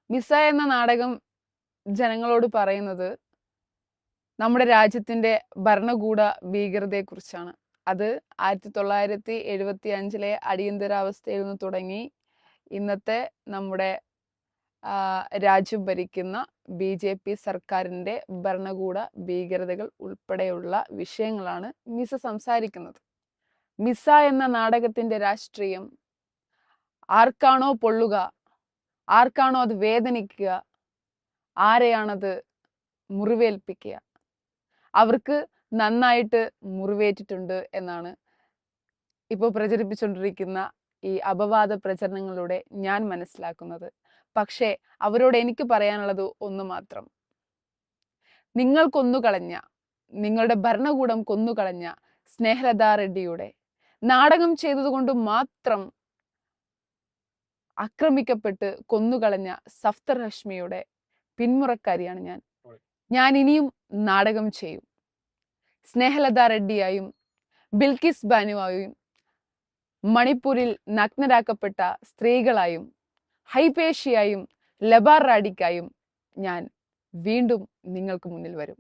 മിസ എന്ന നാടകം ജനങ്ങളോട് പറയുന്നത് നമ്മുടെ രാജ്യത്തിന്റെ ഭരണകൂട ഭീകരതയെക്കുറിച്ചാണ്. അത് 1975 അടിയന്തരാവസ്ഥയിൽ നിന്ന് തുടങ്ങി ഇന്നത്തെ നമ്മുടെ രാജ്യം ഭരിക്കുന്ന BJP സർക്കാരിന്റെ ഭരണകൂട ഭീകരതകൾ ഉൾപ്പെടെയുള്ള വിഷയങ്ങളാണ് മിസ സംസാരിക്കുന്നത്. മിസ എന്ന നാടകത്തിന്റെ രാഷ്ട്രീയം ആർക്കാണോ പൊള്ളുക, ആർക്കാണോ അത് വേദനിക്കുക, ആരെയാണത് മുറിവേൽപ്പിക്കുക, അവർക്ക് നന്നായിട്ട് മുറിവേറ്റിട്ടുണ്ട് എന്നാണ് ഇപ്പോൾ പ്രചരിപ്പിച്ചുകൊണ്ടിരിക്കുന്ന ഈ അപവാദ പ്രചരണങ്ങളിലൂടെ ഞാൻ മനസ്സിലാക്കുന്നത്. പക്ഷേ അവരോട് എനിക്ക് പറയാനുള്ളത് ഒന്ന് മാത്രം. നിങ്ങൾ കൊന്നുകളഞ്ഞ, നിങ്ങളുടെ ഭരണകൂടം കൊന്നുകളഞ്ഞ സ്നേഹലത റെഡ്ഡിയുടെ നാടകം ചെയ്തതുകൊണ്ട് മാത്രം ആക്രമിക്കപ്പെട്ട് കൊന്നുകളഞ്ഞ സഫ്തർ ഹഷ്മിയുടെ പിന്മുറക്കാരിയാണ് ഞാൻ. ഞാൻ ഇനിയും നാടകം ചെയ്യും. സ്നേഹലത റെഡ്ഡിയായും ബിൽക്കിസ് ബാനുവായും മണിപ്പൂരിൽ നഗ്നരാക്കപ്പെട്ട സ്ത്രീകളായും ഹൈപേഷിയായും ലബാർ റാഡിക്കായും ഞാൻ വീണ്ടും നിങ്ങൾക്ക് മുന്നിൽ വരും.